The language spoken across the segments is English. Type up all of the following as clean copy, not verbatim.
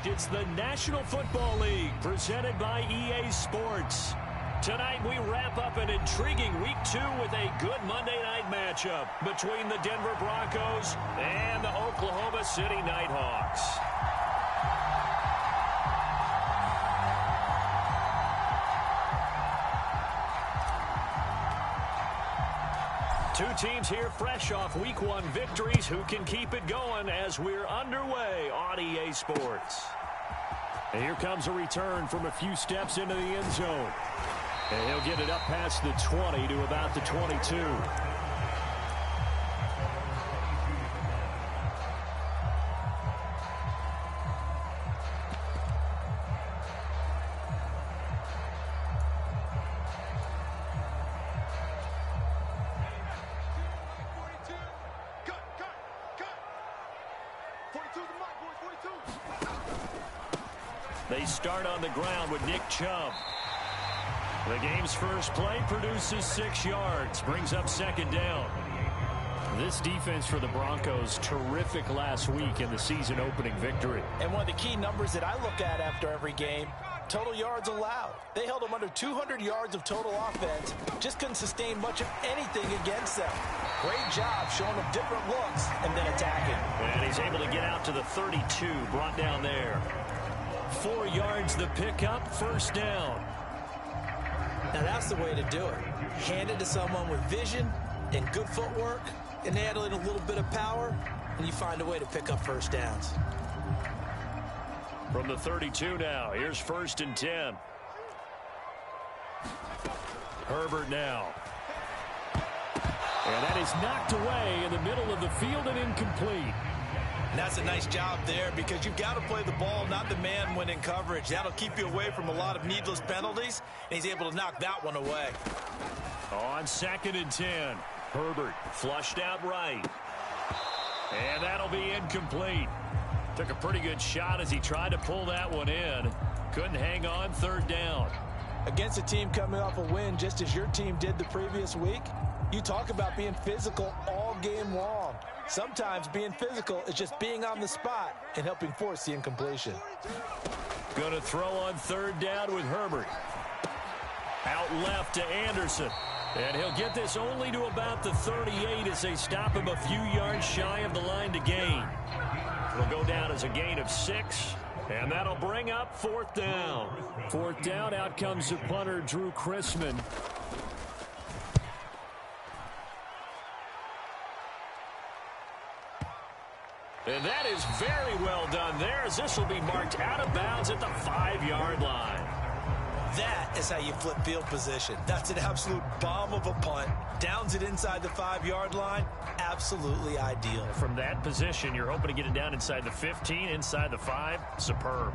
It's the National Football League presented by EA Sports. Tonight we wrap up an intriguing Week 2 with a good Monday night matchup between the Denver Broncos and the Oklahoma City Nighthawks. Two teams here fresh off Week 1 victories who can keep it going as we're underway on EA Sports. And here comes a return from a few steps into the end zone. And he'll get it up past the 20 to about the 22. They start on the ground with Nick Chubb. The game's first play produces 6 yards, brings up second down. This defense for the Broncos, terrific last week in the season-opening victory. And one of the key numbers that I look at after every game, total yards allowed. They held them under 200 yards of total offense, just couldn't sustain much of anything against them. Great job showing them different looks and then attacking. And he's able to get out to the 32, brought down there. 4 yards the pickup, first down. Now that's the way to do it. Hand it to someone with vision and good footwork, and add in a little bit of power, and you find a way to pick up first downs. From the 32 now, here's first and 10. Herbert now. And that is knocked away in the middle of the field and incomplete. And that's a nice job there because you've got to play the ball, not the man when in coverage. That'll keep you away from a lot of needless penalties, and he's able to knock that one away. On second and 10, Herbert flushed out right. And that'll be incomplete. Took a pretty good shot as he tried to pull that one in. Couldn't hang on, third down. Against a team coming off a win just as your team did the previous week, you talk about being physical all game long. Sometimes being physical is just being on the spot and helping force the incompletion. Going to throw on third down with Herbert. Out left to Anderson. And he'll get this only to about the 38 as they stop him a few yards shy of the line to gain. It'll go down as a gain of 6. And that'll bring up fourth down. Fourth down, out comes the punter, Drew Chrisman. And that is very well done there, as this will be marked out of bounds at the 5-yard line. That is how you flip field position. That's an absolute bomb of a punt. Downs it inside the 5-yard line. Absolutely ideal. From that position, you're hoping to get it down inside the 15, inside the 5. Superb.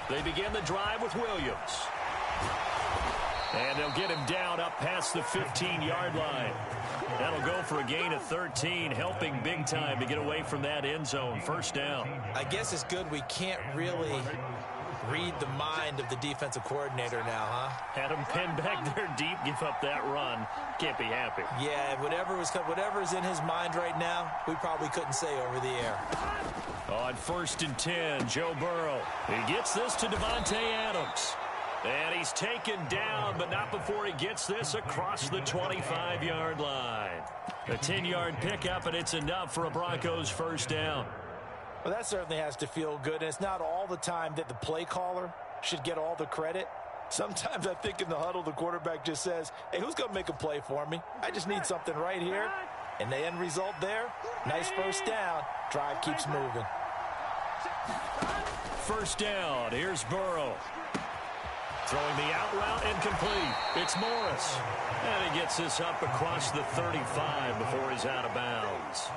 They begin the drive with Williams. And they'll get him down up past the 15-yard line. That'll go for a gain of 13, helping big time to get away from that end zone. First down. I guess it's good we can't really read the mind of the defensive coordinator now, huh? Had him pinned back there deep, give up that run. Can't be happy. Yeah, whatever's in his mind right now, we probably couldn't say over the air. On first and 10, Joe Burrow. He gets this to Devontae Adams. And he's taken down, but not before he gets this across the 25-yard line. A 10-yard pickup, and it's enough for a Broncos first down. Well, that certainly has to feel good. And it's not all the time that the play caller should get all the credit. Sometimes I think in the huddle, the quarterback just says, hey, who's going to make a play for me? I just need something right here. And the end result there, nice first down. Drive keeps moving. First down, here's Burrow. Throwing the out route, incomplete. It's Morris. And he gets this up across the 35 before he's out of bounds.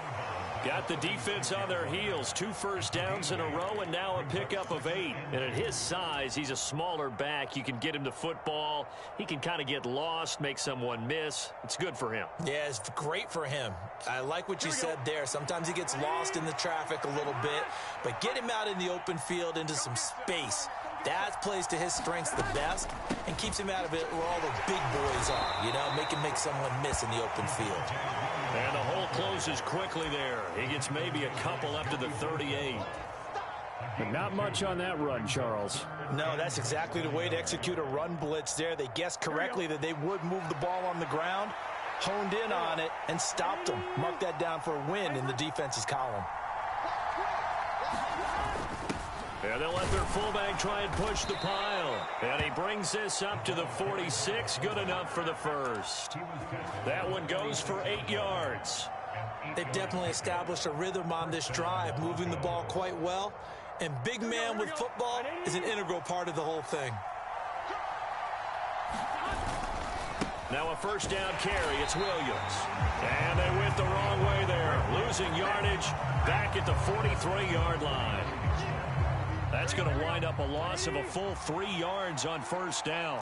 Got the defense on their heels. 2 first downs in a row and now a pickup of 8. And at his size, he's a smaller back. You can get him to football. He can kind of get lost, make someone miss. It's good for him. Yeah, it's great for him. I like what you said there. Sometimes he gets lost in the traffic a little bit, but get him out in the open field into some space. That plays to his strengths the best and keeps him out of it where all the big boys are, you know, make him make someone miss in the open field. And the hole closes quickly there. He gets maybe a couple up to the 38. But not much on that run, Charles. No, that's exactly the way to execute a run blitz there. They guessed correctly that they would move the ball on the ground, honed in on it, and stopped them. Mark that down for a win in the defense's column. And they'll let their fullback try and push the pile. And he brings this up to the 46. Good enough for the first. That one goes for 8 yards. They've definitely established a rhythm on this drive, moving the ball quite well. And big man with football is an integral part of the whole thing. Now a first down carry. It's Williams. And they went the wrong way there. Losing yardage back at the 43-yard line. That's going to wind up a loss of a full 3 yards on first down.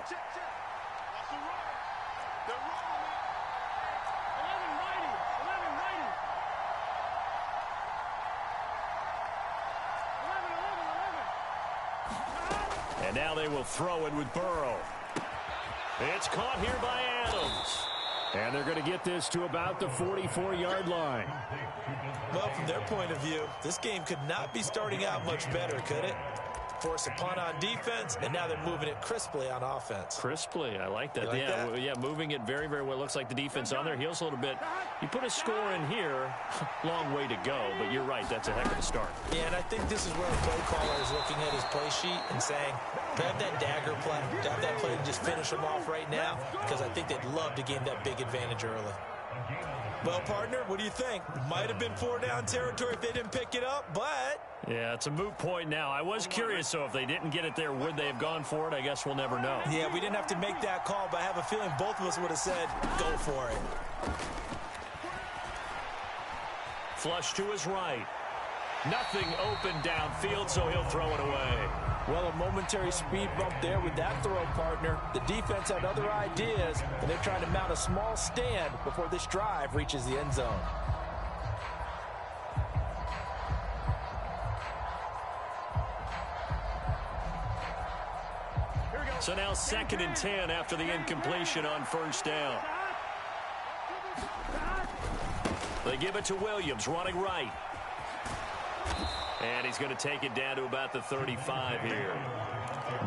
And now they will throw it with Burrow. It's caught here by Adams. And they're going to get this to about the 44-yard line. Well, from their point of view, this game could not be starting out much better, could it? Force a punt on defense, and now they're moving it crisply on offense. Crisply, I like that. You like that? Yeah, moving it very, very well. Looks like the defense on their heels a little bit. You put a score in here, long way to go, but you're right, that's a heck of a start. Yeah, and I think this is where the play caller is looking at his play sheet and saying, grab that dagger play, grab that play and just finish them off right now, because I think they'd love to gain that big advantage early. Well, partner, what do you think? Might have been 4-down territory if they didn't pick it up, but... Yeah, it's a moot point now. I was curious, so if they didn't get it there, would they have gone for it? I guess we'll never know. Yeah, we didn't have to make that call, but I have a feeling both of us would have said, go for it. Flush to his right. Nothing open downfield, so he'll throw it away. Well, a momentary speed bump there with that throw, partner. The defense had other ideas, and they're trying to mount a small stand before this drive reaches the end zone. So now 2nd and 10 after the incompletion on first down. They give it to Williams, running right. And he's going to take it down to about the 35 here.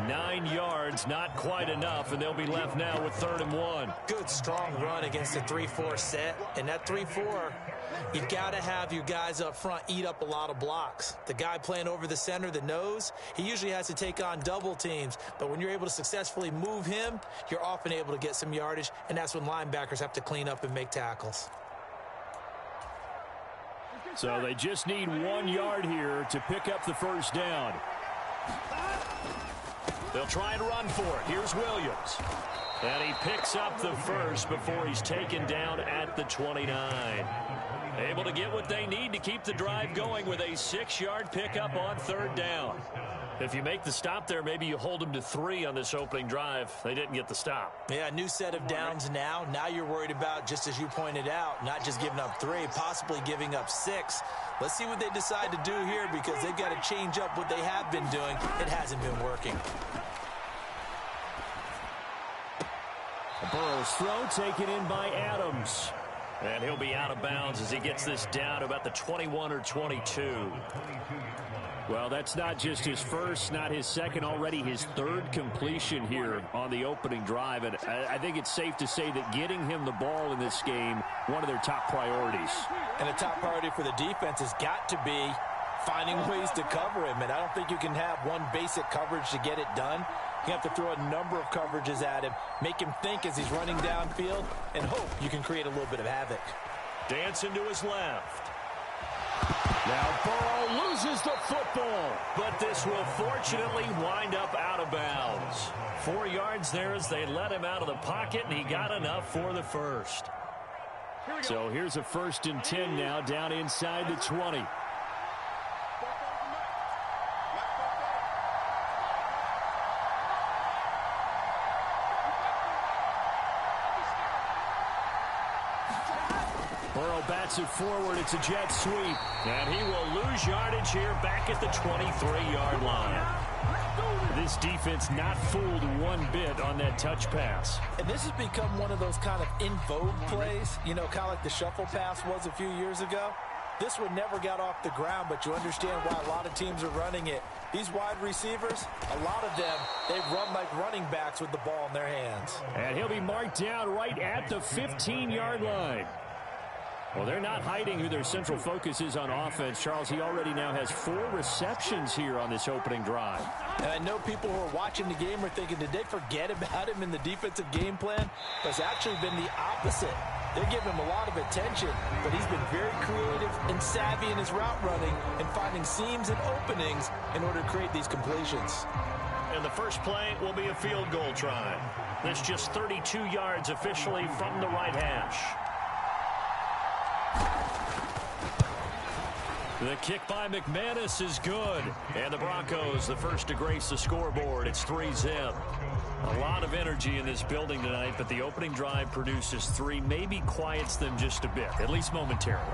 9 yards, not quite enough, and they'll be left now with 3rd and 1. Good, strong run against the 3-4 set. And that 3-4, you've got to have your guys up front eat up a lot of blocks. The guy playing over the center, the nose, he usually has to take on double teams. But when you're able to successfully move him, you're often able to get some yardage, and that's when linebackers have to clean up and make tackles. So they just need 1 yard here to pick up the first down. They'll try and run for it. Here's Williams. And he picks up the first before he's taken down at the 29. Able to get what they need to keep the drive going with a 6-yard pickup on 3rd down. If you make the stop there, maybe you hold them to 3 on this opening drive. They didn't get the stop. Yeah, new set of downs now. Now you're worried about, just as you pointed out, not just giving up 3, possibly giving up 6. Let's see what they decide to do here, because they've got to change up what they have been doing. It hasn't been working. Burrow's throw taken in by Adams. And he'll be out of bounds as he gets this down about the 21 or 22. Well, that's not just his first, not his second, already his 3rd completion here on the opening drive. And I think it's safe to say that getting him the ball in this game, one of their top priorities. And a top priority for the defense has got to be finding ways to cover him. And I don't think you can have one basic coverage to get it done. You have to throw a number of coverages at him, make him think as he's running downfield, and hope you can create a little bit of havoc. Dancing to his left. Now Burrow loses the football. But this will fortunately wind up out of bounds. 4 yards there as they let him out of the pocket, and he got enough for the first. So here's a 1st and 10 now down inside the 20. Burrow bats it forward. It's a jet sweep. And he will lose yardage here back at the 23-yard line. This defense not fooled one bit on that touch pass. And this has become one of those kind of in vogue plays, you know, kind of like the shuffle pass was a few years ago. This one never got off the ground, but you understand why a lot of teams are running it. These wide receivers, a lot of them, they run like running backs with the ball in their hands. And he'll be marked down right at the 15-yard line. Well, they're not hiding who their central focus is on offense. Charles, he already now has 4 receptions here on this opening drive. And I know people who are watching the game are thinking, did they forget about him in the defensive game plan? But it's actually been the opposite. They're giving him a lot of attention, but he's been very creative and savvy in his route running and finding seams and openings in order to create these completions. And the first play will be a field goal try. That's just 32 yards officially from the right hash. The kick by McManus is good. And the Broncos, the first to grace the scoreboard. It's 3-zip. A lot of energy in this building tonight, but the opening drive produces 3, maybe quiets them just a bit, at least momentarily.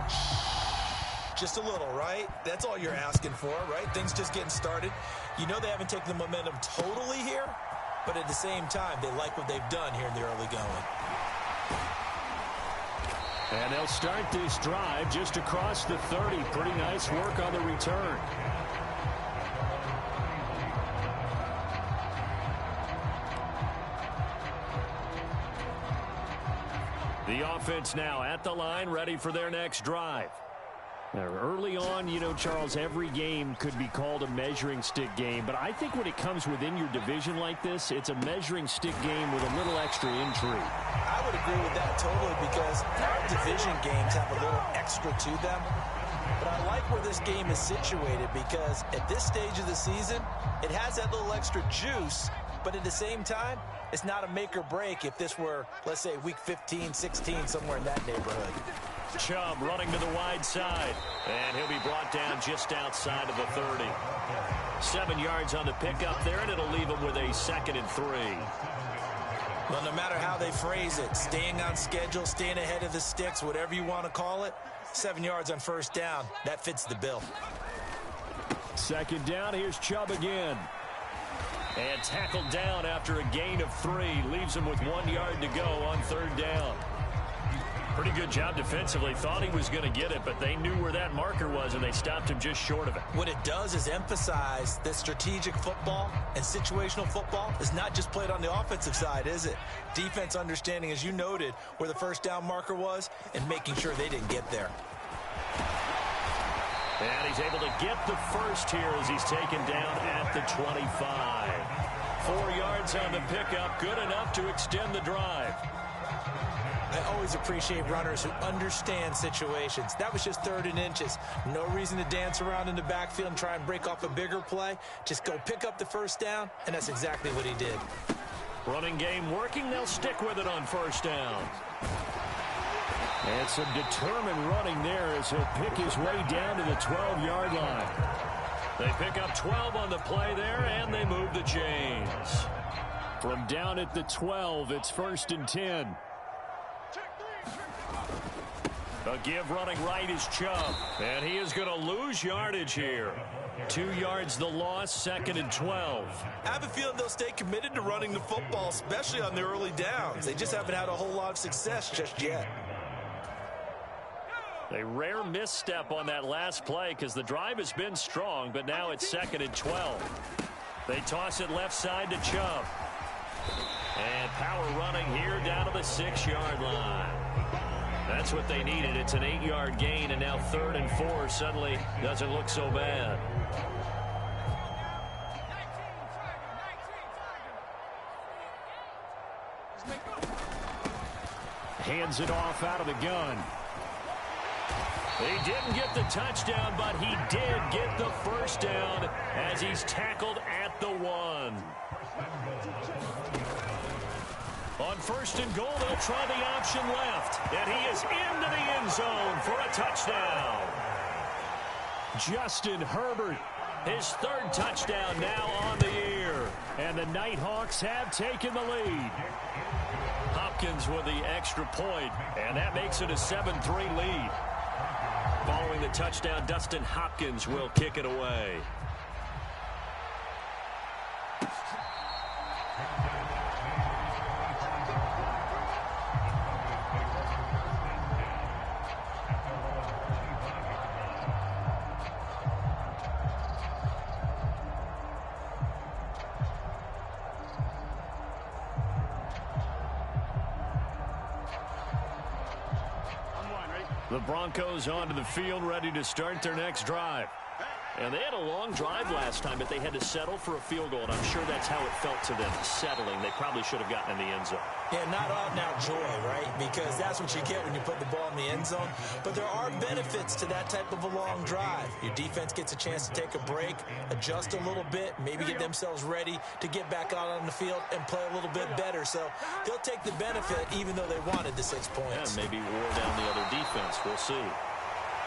Just a little, right? That's all you're asking for, right? Things just getting started. You know they haven't taken the momentum totally here, but at the same time, they like what they've done here in the early going. And they'll start this drive just across the 30. Pretty nice work on the return. The offense now at the line, ready for their next drive. Now, early on, you know, Charles, every game could be called a measuring stick game. But I think when it comes within your division like this, it's a measuring stick game with a little extra intrigue. I would agree with that totally because our division games have a little extra to them. But I like where this game is situated because at this stage of the season, it has that little extra juice. But at the same time, it's not a make or break if this were, let's say, week 15, 16, somewhere in that neighborhood. Chubb running to the wide side, and he'll be brought down just outside of the 30. 7 yards on the pickup there, and it'll leave him with a 2nd and 3. Well, no matter how they phrase it, staying on schedule, staying ahead of the sticks, whatever you want to call it, 7 yards on first down, that fits the bill. 2nd down, here's Chubb again. And tackled down after a gain of 3, leaves him with 1 yard to go on 3rd down. Pretty good job defensively. Thought he was going to get it, but they knew where that marker was, and they stopped him just short of it. What it does is emphasize that strategic football and situational football is not just played on the offensive side, is it? Defense understanding, as you noted, where the first down marker was and making sure they didn't get there. And he's able to get the first here as he's taken down at the 25. 4 yards on the pickup, good enough to extend the drive. I always appreciate runners who understand situations. That was just 3rd and inches. No reason to dance around in the backfield and try and break off a bigger play. Just go pick up the first down, and that's exactly what he did. Running game working. They'll stick with it on 1st down. And some determined running there as he'll pick his way down to the 12-yard line. They pick up 12 on the play there, and they move the chains. From down at the 12, it's 1st and 10. A give running right is Chubb, and he is going to lose yardage here. 2 yards the loss, 2nd and 12. I have a feeling they'll stay committed to running the football, especially on the early downs. They just haven't had a whole lot of success just yet. A rare misstep on that last play because the drive has been strong, but now it's 2nd and 12. They toss it left side to Chubb. And power running here down to the 6-yard line. That's what they needed. It's an 8-yard gain, and now 3rd and 4 suddenly doesn't look so bad. Hands it off out of the gun. He didn't get the touchdown, but he did get the first down as he's tackled at the 1. On first and goal, they'll try the option left. And he is into the end zone for a touchdown. Justin Herbert, his third touchdown now on the year. And the Nighthawks have taken the lead. Hopkins with the extra point, and that makes it a 7-3 lead. Following the touchdown, Dustin Hopkins will kick it away. The Broncos onto the field, ready to start their next drive. And they had a long drive last time, but they had to settle for a field goal, and I'm sure that's how it felt to them, settling. They probably should have gotten in the end zone. Yeah, not out-and-out joy, right? Because that's what you get when you put the ball in the end zone. But there are benefits to that type of a long drive. Your defense gets a chance to take a break, adjust a little bit, maybe get themselves ready to get back out on the field and play a little bit better. So they'll take the benefit even though they wanted the 6 points. Yeah, maybe wore down the other defense. We'll see.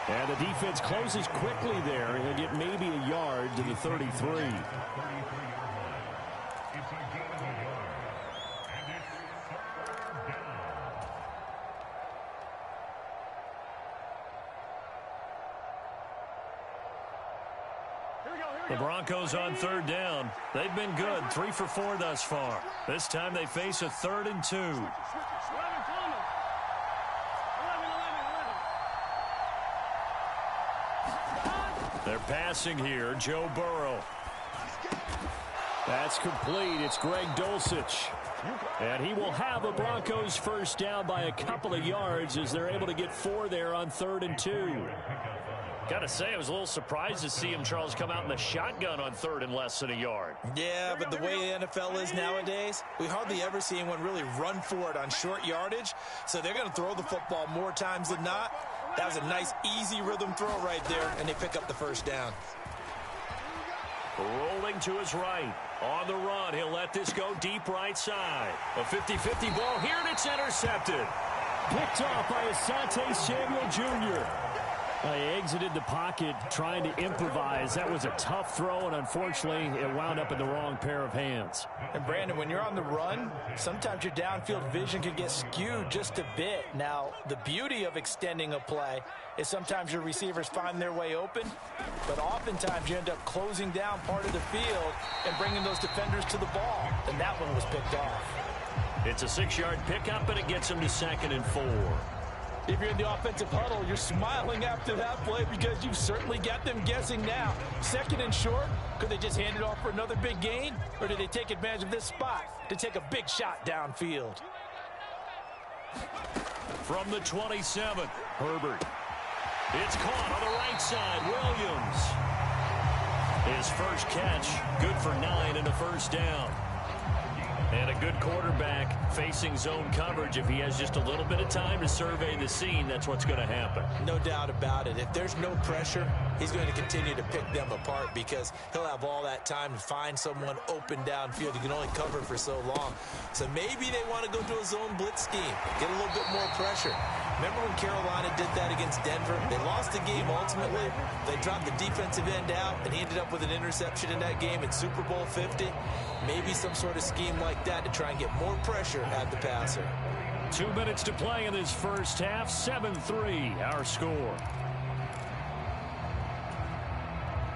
And the defense closes quickly there. He'll get maybe a yard to the 33. The Broncos on third down. They've been good, 3 for 4 thus far. This time they face a 3rd and 2. They're passing here, Joe Burrow. That's complete. It's Greg Dulcich. And he will have a Broncos first down by a couple of yards as they're able to get 4 there on 3rd and 2. Gotta say, I was a little surprised to see him, Charles, come out in the shotgun on 3rd and less than a yard. Yeah, but the way the NFL is nowadays, we hardly ever see anyone really run for it on short yardage. So they're going to throw the football more times than not. That was a nice, easy rhythm throw right there, and they pick up the first down. Rolling to his right. On the run, he'll let this go deep right side. A 50-50 ball here, and it's intercepted. Picked off by Asante Samuel Jr. He exited the pocket trying to improvise. That was a tough throw, and unfortunately, it wound up in the wrong pair of hands. And, Brandon, when you're on the run, sometimes your downfield vision can get skewed just a bit. Now, the beauty of extending a play is sometimes your receivers find their way open, but oftentimes you end up closing down part of the field and bringing those defenders to the ball, and that one was picked off. It's a 6-yard pickup, and it gets him to 2nd and 4. If you're in the offensive huddle, you're smiling after that play because you've certainly got them guessing now. 2nd and short, could they just hand it off for another big gain? Or did they take advantage of this spot to take a big shot downfield? From the 27, Herbert. It's caught on the right side, Williams. His first catch, good for 9 and a first down. And a good quarterback facing zone coverage. If he has just a little bit of time to survey the scene, that's what's going to happen. No doubt about it. If there's no pressure, he's going to continue to pick them apart because he'll have all that time to find someone open downfield. You can only cover for so long. So maybe they want to go to a zone blitz scheme, get a little bit more pressure. Remember when Carolina did that against Denver? They lost the game ultimately. They dropped the defensive end out, and he ended up with an interception in that game in Super Bowl 50. Maybe some sort of scheme like that to try and get more pressure at the passer. 2 minutes to play in this first half. 7-3, our score.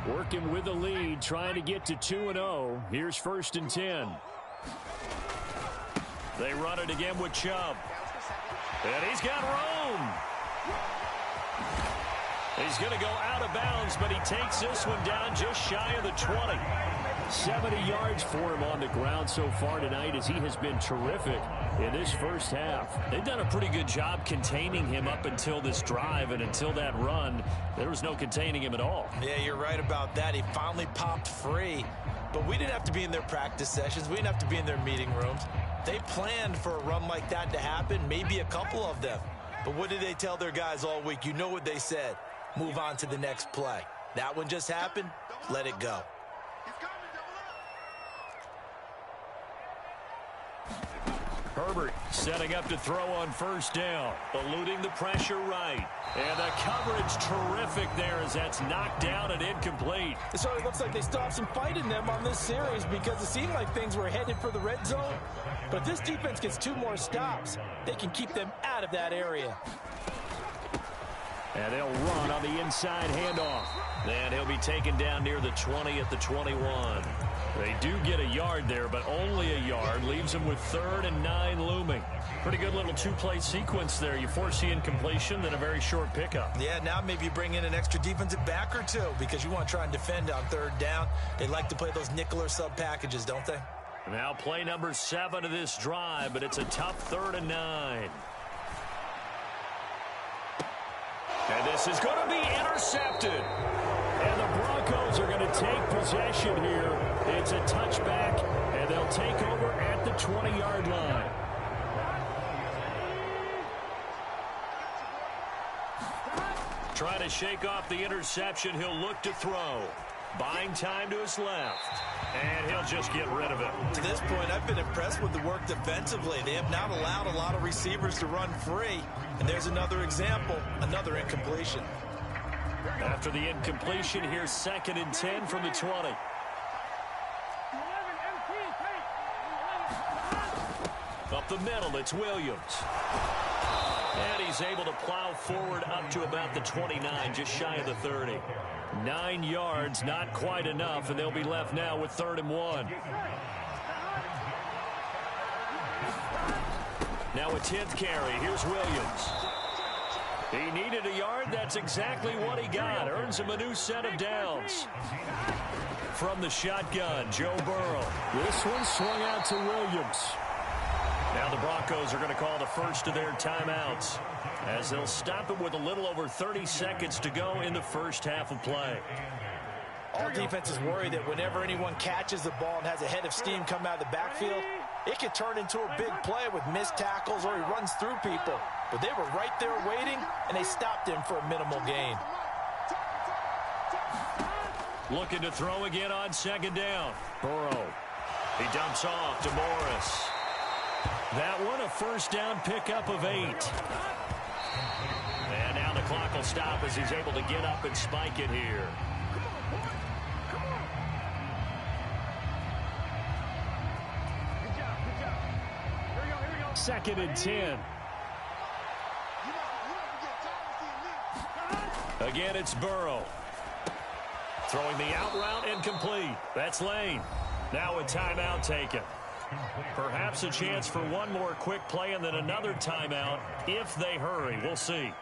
Working with the lead, trying to get to 2-0. Here's 1st and 10. They run it again with Chubb. And he's got room. He's going to go out of bounds, but he takes this one down just shy of the 20. 70 yards for him on the ground so far tonight as he has been terrific in this first half. They've done a pretty good job containing him up until this drive, and until that run, there was no containing him at all. Yeah, you're right about that. He finally popped free, but we didn't have to be in their practice sessions. We didn't have to be in their meeting rooms. They planned for a run like that to happen, maybe a couple of them. But what did they tell their guys all week? You know what they said. Move on to the next play. That one just happened. Let it go. Herbert Herbert setting up to throw on first down. Eluding the pressure right. And the coverage terrific there as that's knocked down and incomplete. It sort of looks like they still have some fight in them on this series because it seemed like things were headed for the red zone. But this defense gets 2 more stops. They can keep them out of that area. And they'll run on the inside handoff. And he'll be taken down near the 20 at the 21. They do get a yard there, but only a yard. Leaves them with 3rd and 9 looming. Pretty good little 2-play sequence there. You force the incompletion, then a very short pickup. Yeah, now maybe you bring in an extra defensive back or 2 because you want to try and defend on 3rd down. They like to play those nickel or sub packages, don't they? Now play number 7 of this drive, but it's a tough 3rd and 9. And this is going to be intercepted. And the Broncos are going to take possession here. It's a touchback, and they'll take over at the 20-yard line. Trying to shake off the interception. He'll look to throw. Buying time to his left. And he'll just get rid of it. To this point, I've been impressed with the work defensively. They have not allowed a lot of receivers to run free. And there's another example, another incompletion. After the incompletion, here's 2nd and 10 from the 20. Up the middle, it's Williams. And he's able to plow forward up to about the 29, just shy of the 30. 9 yards, not quite enough, and they'll be left now with 3rd and 1. Now a 10th carry. Here's Williams. He needed a yard. That's exactly what he got. Earns him a new set of downs. From the shotgun, Joe Burrow. This one swung out to Williams. Now the Broncos are going to call the first of their timeouts as they'll stop it with a little over 30 seconds to go in the first half of play. All defenses worry that whenever anyone catches the ball and has a head of steam come out of the backfield, it can turn into a big play with missed tackles or he runs through people. But they were right there waiting, and they stopped him for a minimal gain. Looking to throw again on 2nd down. Burrow. He dumps off to Morris. That one a first down pickup of 8. And now the clock will stop as he's able to get up and spike it here. Second and 10. Again, it's Burrow. Throwing the out route incomplete. That's Lane. Now a timeout taken. Perhaps a chance for one more quick play and then another timeout if they hurry. We'll see.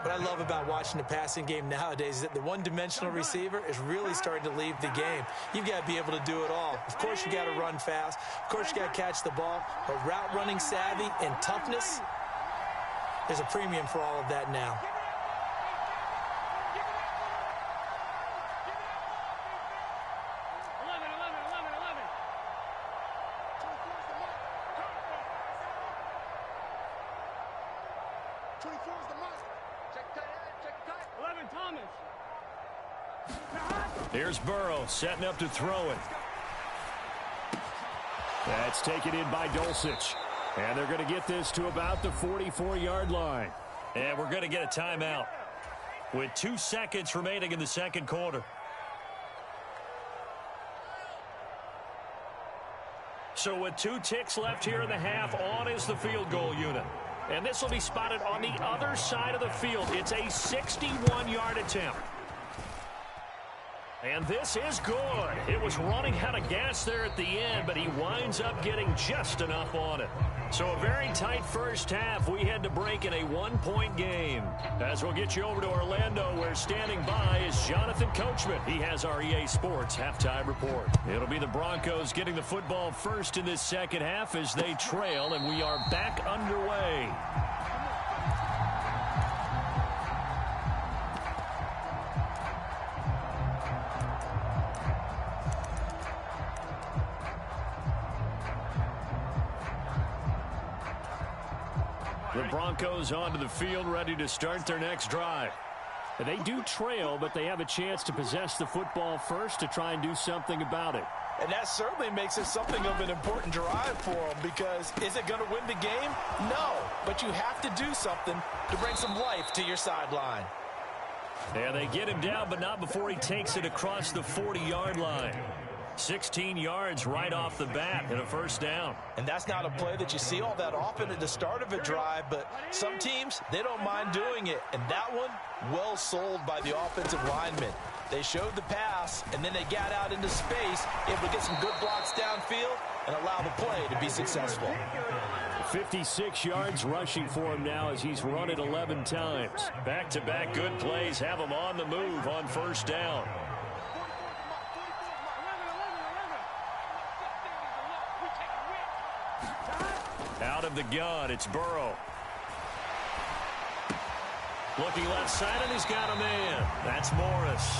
What I love about watching the passing game nowadays is that the one-dimensional receiver is really starting to leave the game. You've got to be able to do it all. Of course, you got to run fast. Of course, you got to catch the ball. But route running savvy and toughness, there's a premium for all of that now. Here's Burrow setting up to throw it. That's taken in by Dulcich. And they're going to get this to about the 44-yard line. And we're going to get a timeout with 2 seconds remaining in the second quarter. So with 2 ticks left here in the half, on is the field goal unit. And this will be spotted on the other side of the field. It's a 61-yard attempt. And this is good. It was running out of gas there at the end, but he winds up getting just enough on it. So a very tight first half. We had to break in a 1-point game. As we'll get you over to Orlando, where standing by is Jonathan Coachman. He has our EA Sports halftime report. It'll be the Broncos getting the football first in this second half as they trail, and we are back underway. The Broncos onto the field, ready to start their next drive. They do trail, but they have a chance to possess the football first to try and do something about it. And that certainly makes it something of an important drive for them, because is it going to win the game? No, but you have to do something to bring some life to your sideline. And they get him down, but not before he takes it across the 40-yard line. 16 yards right off the bat and a first down. And that's not a play that you see all that often at the start of a drive, but some teams, they don't mind doing it. And that one, well sold by the offensive lineman. They showed the pass, and then they got out into space, able to get some good blocks downfield and allow the play to be successful. 56 yards rushing for him now as he's run it 11 times. Back-to-back good plays have him on the move on first down. Out of the gun, it's Burrow. Looking left side, and he's got a man. That's Morris.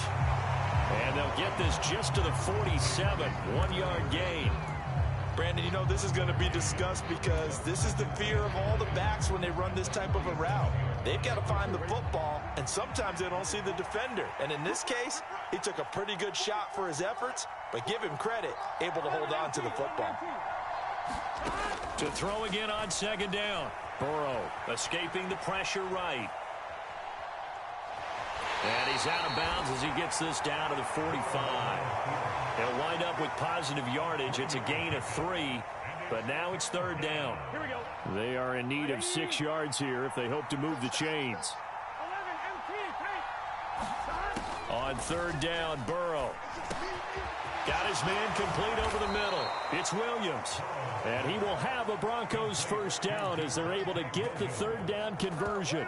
And they'll get this just to the 47, 1-yard gain. Brandon, you know, this is going to be discussed because this is the fear of all the backs when they run this type of a route. They've got to find the football, and sometimes they don't see the defender. And in this case, he took a pretty good shot for his efforts, but give him credit, able to hold on to the football. To throw again on second down. Burrow escaping the pressure right. And he's out of bounds as he gets this down to the 45. He'll wind up with positive yardage. It's a gain of 3, but now it's third down. Here we go. They are in need of 6 yards here if they hope to move the chains. On third down, Burrow. Got his man complete over the middle. It's Williams. And he will have a Broncos first down as they're able to get the third down conversion.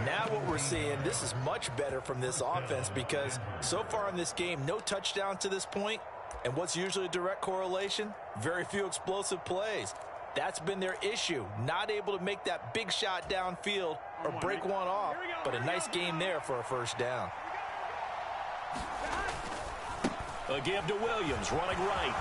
Now what we're seeing, this is much better from this offense because so far in this game, no touchdown to this point. And what's usually a direct correlation? Very few explosive plays. That's been their issue. Not able to make that big shot downfield or break one off. But a nice game there for a first down. A give to Williams, running right.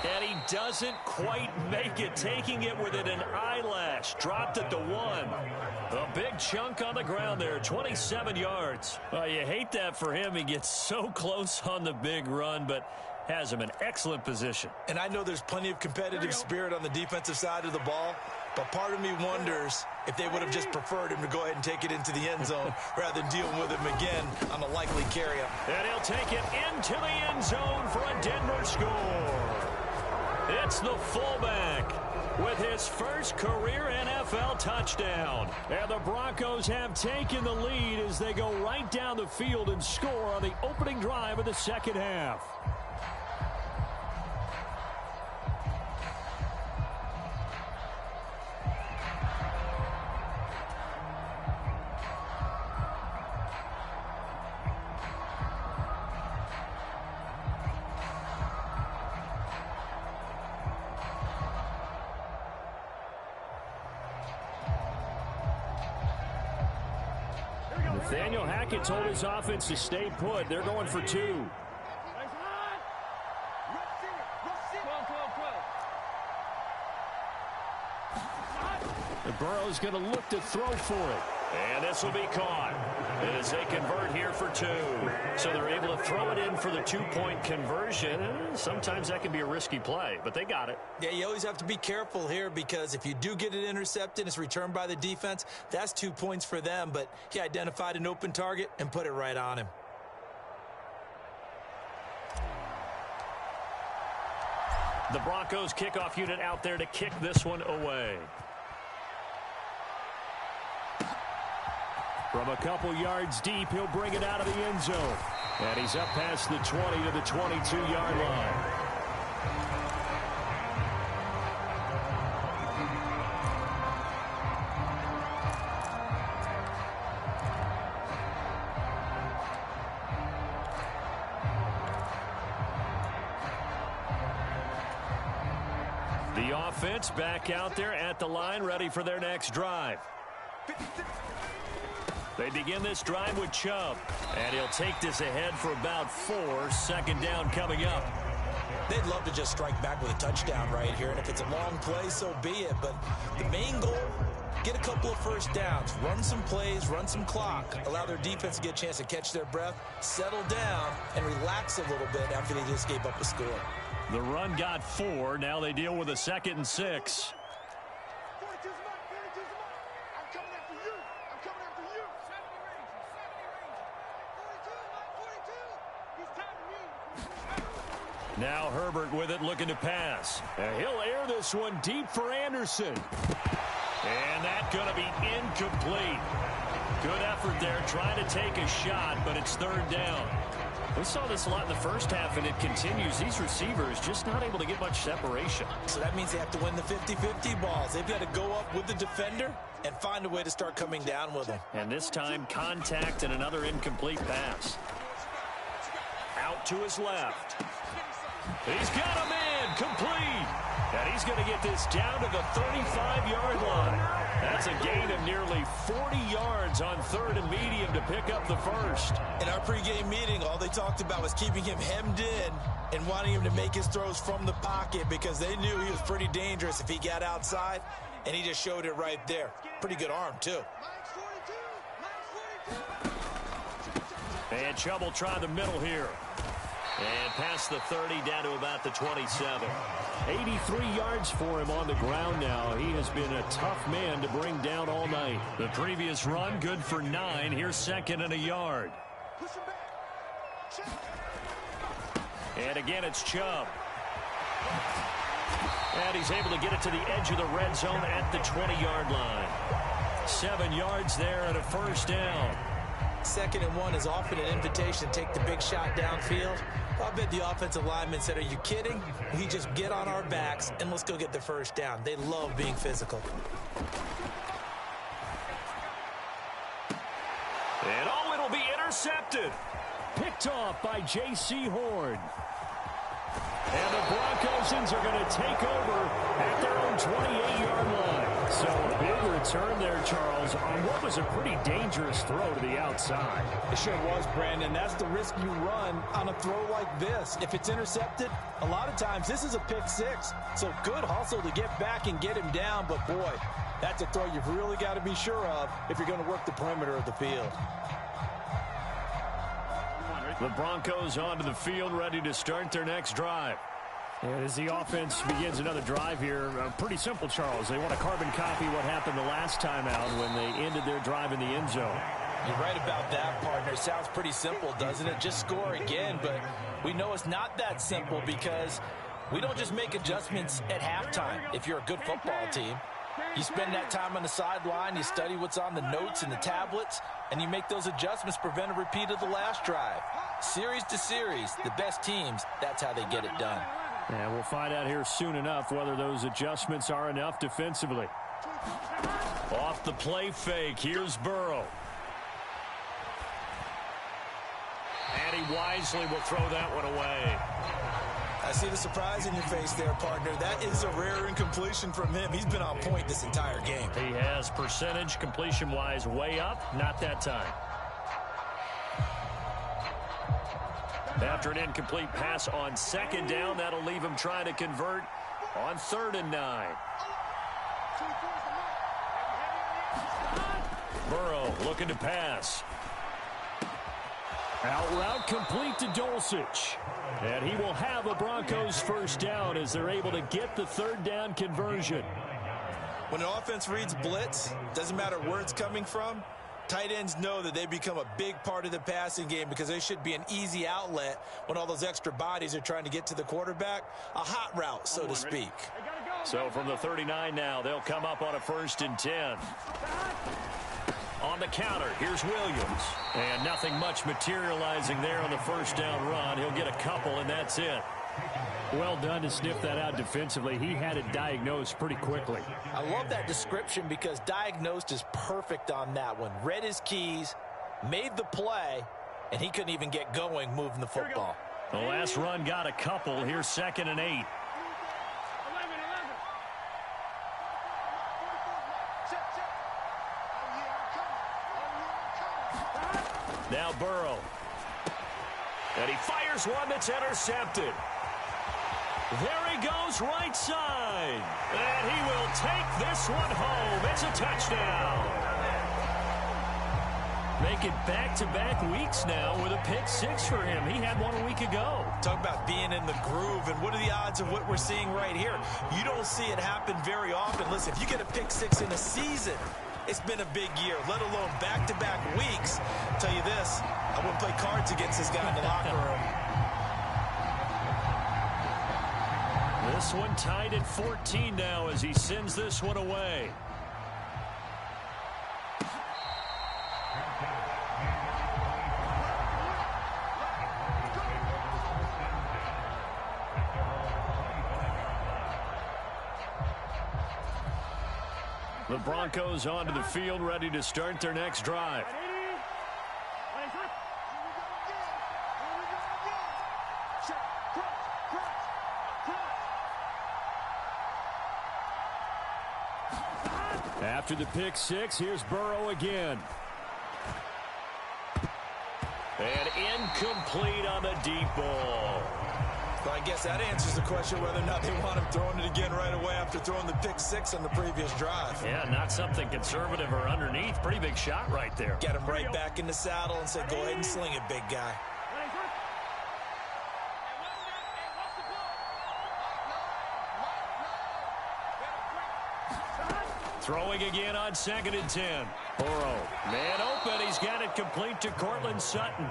And he doesn't quite make it, taking it within an eyelash. Dropped at the 1. A big chunk on the ground there, 27 yards. Well, you hate that for him. He gets so close on the big run, but has him in excellent position. And I know there's plenty of competitive spirit on the defensive side of the ball, but part of me wonders if they would have just preferred him to go ahead and take it into the end zone rather than dealing with him again on a likely carry. And he'll take it into the end zone for a Denver score. It's the fullback with his first career NFL touchdown. And the Broncos have taken the lead as they go right down the field and score on the opening drive of the second half. Nathaniel Hackett told his offense to stay put. They're going for 2. And Burrow's going to look to throw for it. And this will be caught as they convert here for 2. So they're able to throw it in for the 2-point conversion. Sometimes that can be a risky play, but they got it. Yeah, you always have to be careful here because if you do get it intercepted, it's returned by the defense. That's 2 points for them, but he identified an open target and put it right on him. The Broncos kickoff unit out there to kick this one away. From a couple yards deep, he'll bring it out of the end zone. And he's up past the 20 to the 22-yard line. The offense back out there at the line, ready for their next drive. They begin this drive with Chubb, and he'll take this ahead for about 4. Second down coming up. They'd love to just strike back with a touchdown right here, and if it's a long play, so be it. But the main goal get a couple of first downs, run some plays, run some clock, allow their defense to get a chance to catch their breath, settle down, and relax a little bit after they just gave up a score. The run got 4. Now they deal with a 2nd and 6. Now Herbert with it, looking to pass. He'll air this one deep for Anderson. And that's going to be incomplete. Good effort there, trying to take a shot, but it's 3rd down. We saw this a lot in the first half, and it continues. These receivers just not able to get much separation. So that means they have to win the 50-50 balls. They've got to go up with the defender and find a way to start coming down with them. And this time, contact and another incomplete pass. Out to his left. He's got a man, complete. And he's going to get this down to the 35-yard line. That's a gain of nearly 40 yards on 3rd and medium to pick up the first. In our pregame meeting, all they talked about was keeping him hemmed in and wanting him to make his throws from the pocket because they knew he was pretty dangerous if he got outside, and he just showed it right there. Pretty good arm, too. And Chubb will try the middle here. And past the 30, down to about the 27. 83 yards for him on the ground now. He has been a tough man to bring down all night. The previous run, good for 9. Here's 2nd and a yard. And again, it's Chubb. And he's able to get it to the edge of the red zone at the 20-yard line. 7 yards there and a first down. 2nd and 1 is often an invitation to take the big shot downfield. I bet the offensive lineman said, are you kidding? We just get on our backs and let's go get the first down. They love being physical. And oh, it'll be intercepted. Picked off by J.C. Horn. And the Broncos are going to take over at their own 28-yard line. So a big return there, Charles, on what was a pretty dangerous throw to the outside. It sure was, Brandon. That's the risk you run on a throw like this. If it's intercepted, a lot of times this is a pick 6. So good hustle to get back and get him down. But, boy, that's a throw you've really got to be sure of if you're going to work the perimeter of the field. The Broncos onto the field, ready to start their next drive. And as the offense begins another drive here, pretty simple, Charles. They want to carbon copy what happened the last time out when they ended their drive in the end zone. You're right about that, partner. Sounds pretty simple, doesn't it? Just score again, but we know it's not that simple because we don't just make adjustments at halftime if you're a good football team. You spend that time on the sideline, you study what's on the notes and the tablets, and you make those adjustments, prevent a repeat of the last drive. Series to series, the best teams, that's how they get it done. And we'll find out here soon enough whether those adjustments are enough defensively. Off the play fake, here's Burrow. And he wisely will throw that one away. I see the surprise in your face there, partner. That is a rare incompletion from him. He's been on point this entire game. He has percentage completion-wise way up, not that time. After an incomplete pass on 2nd down, that'll leave him trying to convert on 3rd and 9. Burrow looking to pass. Out route complete to Dulcich. And he will have a Broncos first down as they're able to get the 3rd down conversion. When an offense reads blitz, doesn't matter where it's coming from, tight ends know that they become a big part of the passing game because they should be an easy outlet when all those extra bodies are trying to get to the quarterback. A hot route, so to speak. So from the 39 now, they'll come up on a 1st and 10. On the counter, here's Williams. And nothing much materializing there on the first down run. He'll get a couple, and that's it. Well done to sniff that out defensively. He had it diagnosed pretty quickly. I love that description because diagnosed is perfect on that one. Read his keys, made the play, and he couldn't even get going moving the football. The last run got a couple. Here's 2nd and 8. Now Burrow. And he fires one that's intercepted. There he goes right side. And he will take this one home. It's a touchdown. Make it back-to-back weeks now with a pick six for him. He had one a week ago. Talk about being in the groove, and what are the odds of what we're seeing right here? You don't see it happen very often. Listen, if you get a pick six in a season, it's been a big year, let alone back-to-back weeks. I'll tell you this, I wouldn't play cards against this guy in the locker room. This one tied at 14 now as he sends this one away. The Broncos onto the field, ready to start their next drive. After the pick six, here's Burrow again. And incomplete on the deep ball. Well, I guess that answers the question whether or not they want him throwing it again right away after throwing the pick six on the previous drive. Yeah, not something conservative or underneath. Pretty big shot right there. Get him right back in the saddle and say, go ahead and sling it, big guy. Throwing again on 2nd and 10. Burrow, man open. He's got it complete to Cortland Sutton.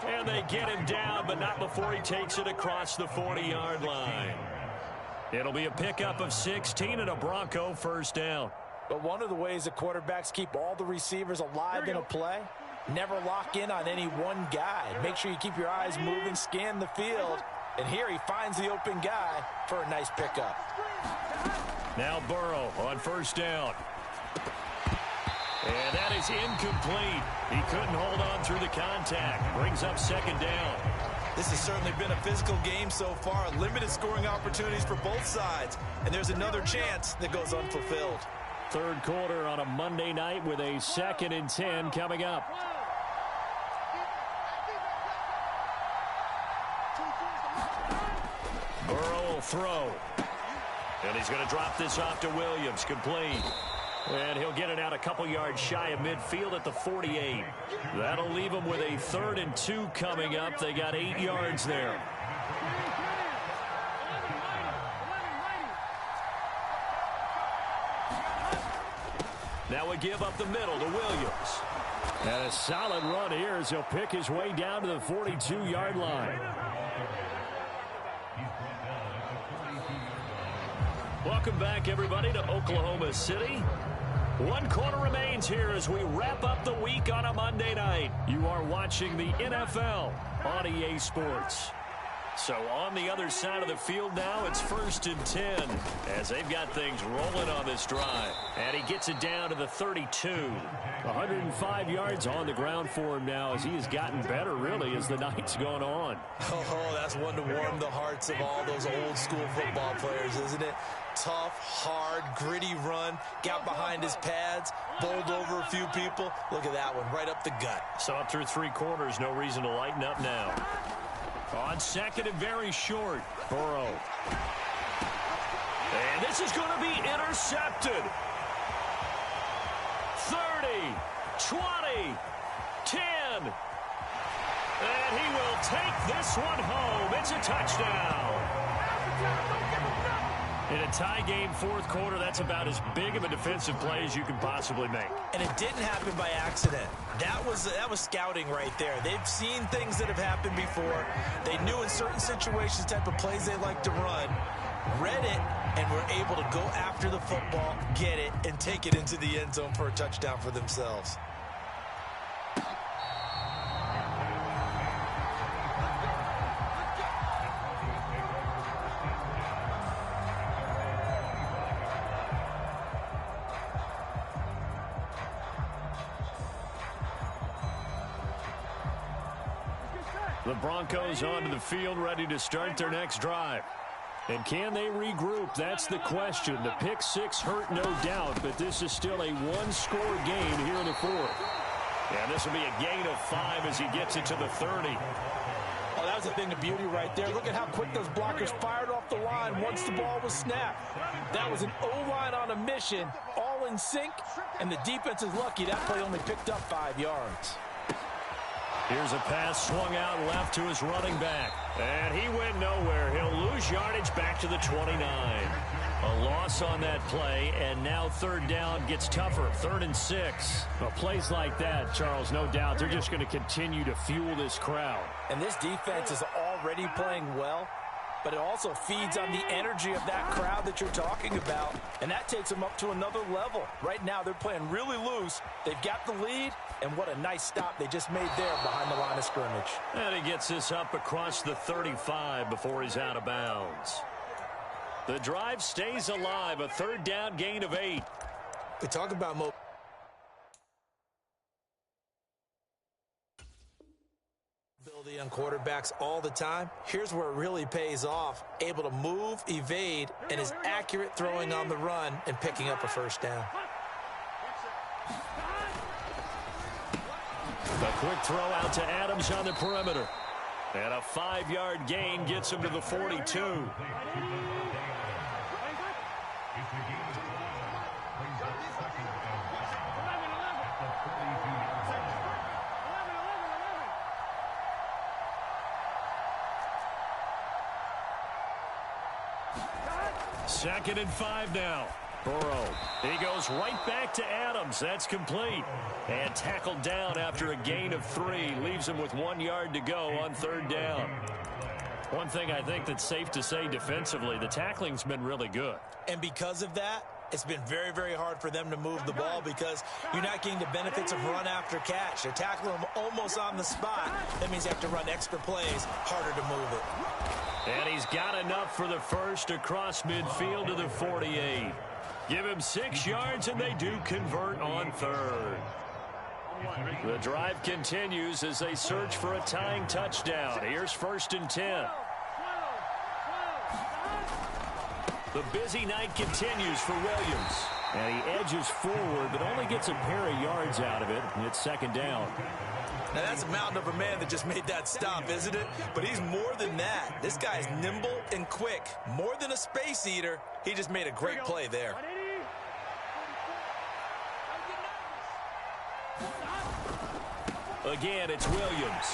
And they get him down, but not before he takes it across the 40-yard line. It'll be a pickup of 16 and a Bronco first down. But one of the ways that quarterbacks keep all the receivers alive in a play, never lock in on any one guy. Make sure you keep your eyes moving, scan the field. And here he finds the open guy for a nice pickup. Now Burrow on first down. And that is incomplete. He couldn't hold on through the contact. Brings up 2nd down. This has certainly been a physical game so far. Limited scoring opportunities for both sides. And there's another chance that goes unfulfilled. Third quarter on a Monday night with a 2nd and 10 coming up. Burrow will throw. And he's going to drop this off to Williams. Complete. And he'll get it out a couple yards shy of midfield at the 48. That'll leave him with a 3rd and 2 coming up. They got 8 yards there. Now we give up the middle to Williams. And a solid run here as he'll pick his way down to the 42-yard line. Welcome back, everybody, to Oklahoma City. 1 quarter remains here as we wrap up the week on a Monday night. You are watching the NFL on EA Sports. So on the other side of the field now, it's 1st and 10 as they've got things rolling on this drive. And he gets it down to the 32. 105 yards on the ground for him now as he has gotten better, really, as the night's gone on. Oh, that's one to warm the hearts of all those old school football players, isn't it? Tough, hard, gritty run, got behind his pads, bowled over a few people. Look at that one, right up the gut. So up through 3 quarters, no reason to lighten up now. On 2nd and very short, Burrow. And this is going to be intercepted. 30, 20, 10. And he will take this one home. It's a touchdown. In a tie game, 4th quarter, that's about as big of a defensive play as you can possibly make. And it didn't happen by accident. That was scouting right there. They've seen things that have happened before. They knew in certain situations type of plays they like to run, read it, and were able to go after the football, get it, and take it into the end zone for a touchdown for themselves. The Broncos onto the field, ready to start their next drive. And can they regroup? That's the question. The pick six hurt, no doubt, but this is still a one-score game here in the 4th. And this will be a gain of 5 as he gets it to the 30. Oh, that was a thing of beauty right there. Look at how quick those blockers fired off the the line once the ball was snapped. That was an O-line on a mission, all in sync, and the defense is lucky that play only picked up 5 yards. Here's a pass swung out left to his running back. And he went nowhere. He'll lose yardage back to the 29. A loss on that play, and now third down gets tougher. 3rd and 6. Well, plays like that, Charles, no doubt, they're just going to continue to fuel this crowd. And this defense is already playing well, but it also feeds on the energy of that crowd that you're talking about, and that takes them up to another level. Right now, they're playing really loose. They've got the lead, and what a nice stop they just made there behind the line of scrimmage. And he gets this up across the 35 before he's out of bounds. The drive stays alive, a 3rd down gain of 8. We talk about mobility on quarterbacks all the time. Here's where it really pays off. Able to move, evade, and is accurate throwing on the run and picking up a 1st down. A quick throw out to Adams on the perimeter. And a 5-yard gain gets him to the 42. Second and 5 now. Burrow. He goes right back to Adams. That's complete. And tackled down after a gain of 3. Leaves him with 1 yard to go on 3rd down. One thing I think that's safe to say defensively, the tackling's been really good. And because of that, it's been very, very hard for them to move the ball because you're not getting the benefits of run after catch. They're tackling them almost on the spot. That means you have to run extra plays, harder to move it. And he's got enough for the first across midfield to the 48. Give him 6 yards, and they do convert on 3rd. The drive continues as they search for a tying touchdown. Here's 1st and 10. The busy night continues for Williams. And he edges forward, but only gets a pair of yards out of it. And it's 2nd down. Now, that's a mountain of a man that just made that stop, isn't it? But he's more than that. This guy's nimble and quick. More than a space eater, he just made a great play there. Again, it's Williams.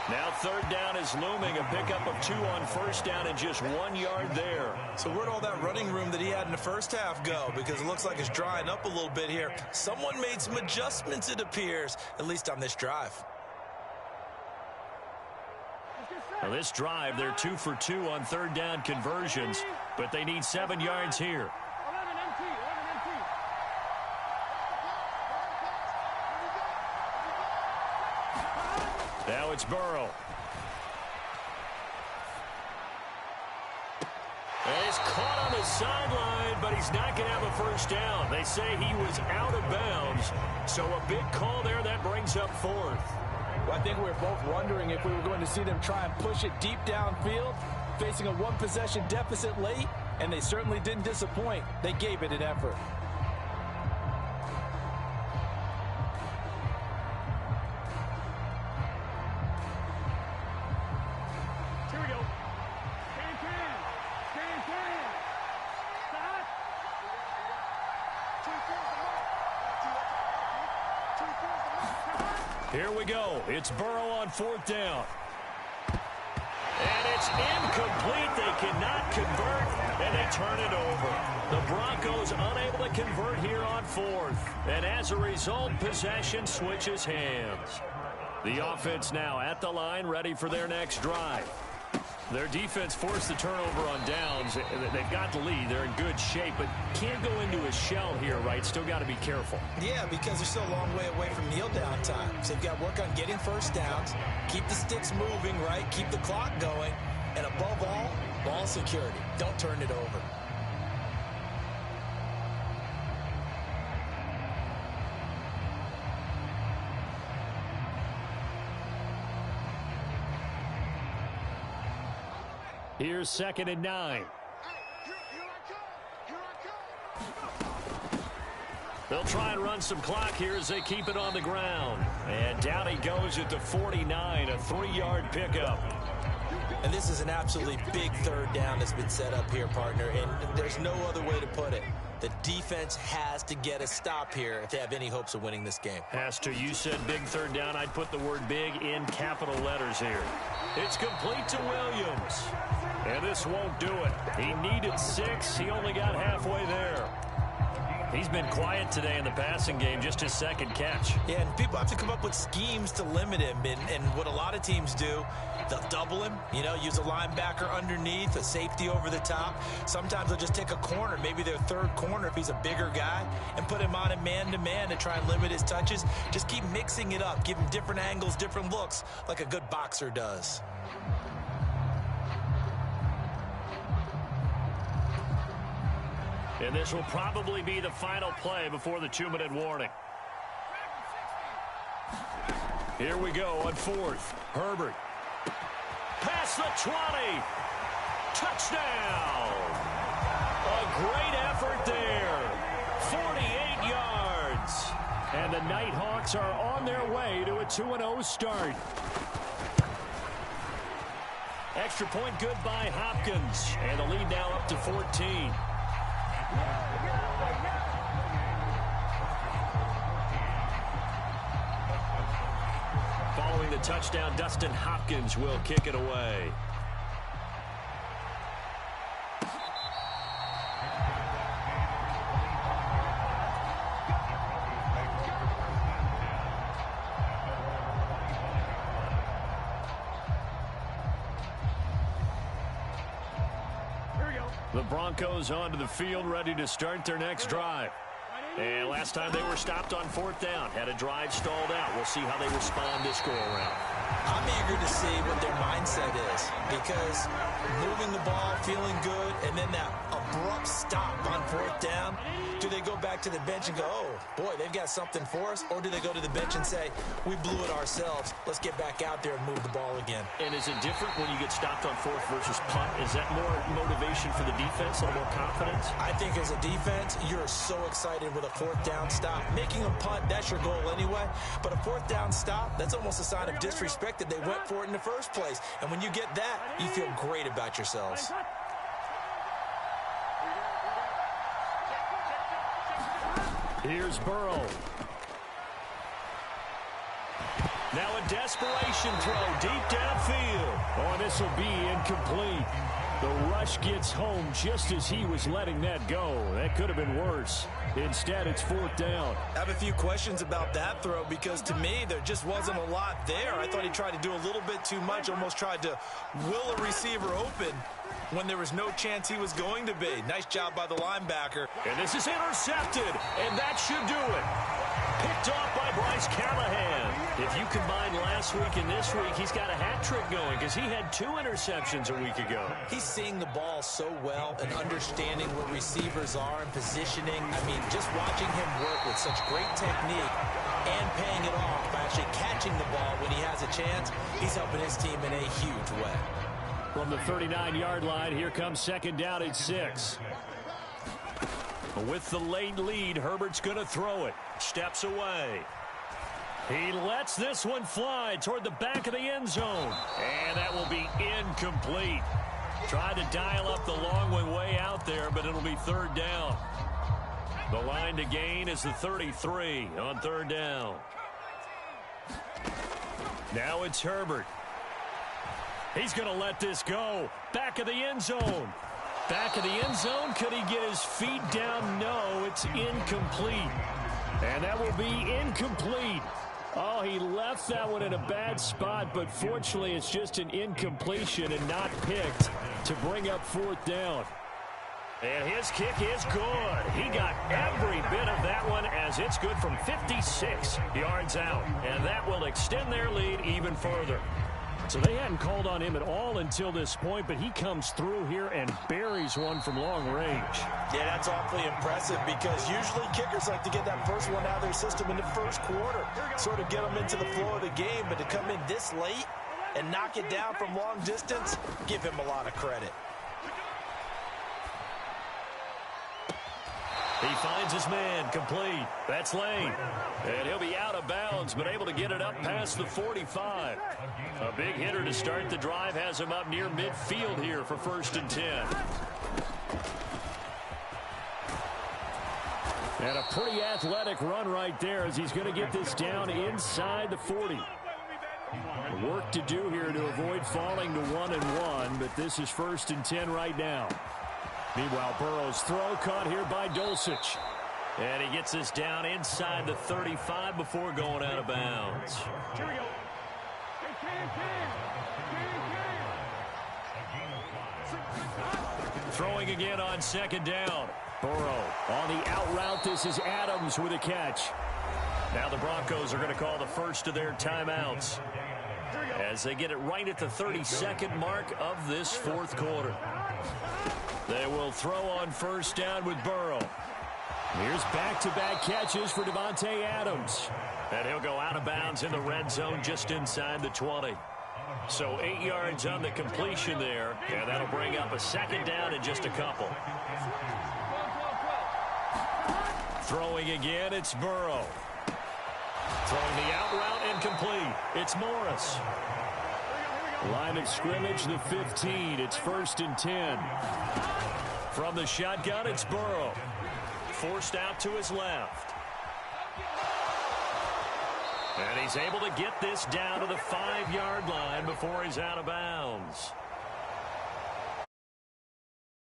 Now 3rd down is looming. A pickup of 2 on 1st down and just 1 yard there. So where'd all that running room that he had in the first half go? Because it looks like it's drying up a little bit here. Someone made some adjustments, it appears, at least on this drive. Now this drive, they're 2 for 2 on 3rd down conversions, but they need 7 yards here. Now it's Burrow. And he's caught on the sideline, but he's not going to have a 1st down. They say he was out of bounds. So a big call there that brings up 4th. Well, I think we were both wondering if we were going to see them try and push it deep downfield, facing a 1-possession deficit late, and they certainly didn't disappoint. They gave it an effort. Here we go. It's Burrow on 4th down. And it's incomplete. They cannot convert, and they turn it over. The Broncos unable to convert here on 4th. And as a result, possession switches hands. The offense now at the line, ready for their next drive. Their defense forced the turnover on downs. They've got the lead. They're in good shape, but can't go into a shell here, right? Still got to be careful. Yeah, because they're still a long way away from kneel down time. So you've got to work on getting 1st downs, keep the sticks moving, right? Keep the clock going, and above all, ball security. Don't turn it over. Here's 2nd and 9. They'll try and run some clock here as they keep it on the ground. And down he goes at the 49, a 3-yard pickup. And this is an absolutely big third down that's been set up here, partner, and there's no other way to put it. The defense has to get a stop here if they have any hopes of winning this game. Pastor, you said big third down. I'd put the word big in capital letters here. It's complete to Williams. And this won't do it. He needed 6. He only got halfway there. He's been quiet today in the passing game, just his second catch. Yeah, and people have to come up with schemes to limit him. And what a lot of teams do, they'll double him, use a linebacker underneath, a safety over the top. Sometimes they'll just take a corner, maybe their third corner if he's a bigger guy, and put him on a man-to-man to try and limit his touches. Just keep mixing it up, give him different angles, different looks, like a good boxer does. And this will probably be the final play before the 2-minute warning. Here we go on 4th. Herbert. Past the 20. Touchdown. A great effort there. 48 yards. And the Nighthawks are on their way to a 2-0 start. Extra point good by Hopkins. And the lead now up to 14. Following the touchdown, Dustin Hopkins will kick it away. The Broncos onto the field, ready to start their next drive. And last time they were stopped on 4th down, had a drive stalled out. We'll see how they respond this go-around. I'm eager to see what their mindset is, because moving the ball, feeling good, and then that abrupt stop on 4th down, do they go back to the bench and go, oh, boy, they've got something for us? Or do they go to the bench and say, we blew it ourselves, let's get back out there and move the ball again? And is it different when you get stopped on 4th versus punt? Is that more motivation for the defense, a little more confidence? I think as a defense, you're so excited with a 4th down stop. Making them punt, that's your goal anyway. But a 4th down stop, that's almost a sign of disrespect that they went for it in the first place. And when you get that, you feel great about yourselves. Here's Burrow. Now a desperation throw deep downfield. Oh, and this will be incomplete. The rush gets home just as he was letting that go. That could have been worse. Instead, it's 4th down. I have a few questions about that throw, because to me, there just wasn't a lot there. I thought he tried to do a little bit too much, almost tried to will a receiver open when there was no chance he was going to be. Nice job by the linebacker. And this is intercepted, and that should do it. Picked off by Bryce Callahan. If you combine last week and this week, he's got a hat trick going, because he had 2 interceptions a week ago. He's seeing the ball so well and understanding where receivers are and positioning. I mean, just watching him work with such great technique and paying it off by actually catching the ball when he has a chance, he's helping his team in a huge way. From the 39-yard line, here comes 2nd down and 6. With the late lead, Herbert's going to throw it. Steps away. He lets this one fly toward the back of the end zone. And that will be incomplete. Tried to dial up the long one way out there, but it'll be 3rd down. The line to gain is the 33 on 3rd down. Now it's Herbert. He's going to let this go. Back of the end zone. Back of the end zone. Could he get his feet down? No, it's incomplete. And that will be incomplete. Oh, he left that one in a bad spot, but fortunately it's just an incompletion and not picked to bring up 4th down. And his kick is good. He got every bit of that one, as it's good from 56 yards out. And that will extend their lead even further. So they hadn't called on him at all until this point, but he comes through here and buries one from long range. Yeah, that's awfully impressive, because usually kickers like to get that first one out of their system in the first quarter, sort of get them into the flow of the game, but to come in this late and knock it down from long distance, give him a lot of credit. He finds his man, complete. That's Lane. And he'll be out of bounds, but able to get it up past the 45. A big hitter to start the drive has him up near midfield here for 1st and 10. And a pretty athletic run right there as he's going to get this down inside the 40. Work to do here to avoid falling to 1-1, but this is 1st and 10 right now. Meanwhile, Burrow's throw caught here by Dulcich. And he gets this down inside the 35 before going out of bounds. Here we go. Throwing again on 2nd down. Burrow on the out route. This is Adams with a catch. Now the Broncos are going to call the first of their timeouts as they get it right at the 32nd mark of this 4th quarter. They will throw on 1st down with Burrow. Here's back-to-back catches for Davante Adams. And he'll go out of bounds in the red zone just inside the 20. So 8 yards on the completion there, and that'll bring up a 2nd down in just a couple. Throwing again, it's Burrow. Throwing the out route and complete. It's Morris. Line of scrimmage, the 15. It's 1st and 10. From the shotgun, it's Burrow. Forced out to his left. And he's able to get this down to the 5-yard line before he's out of bounds.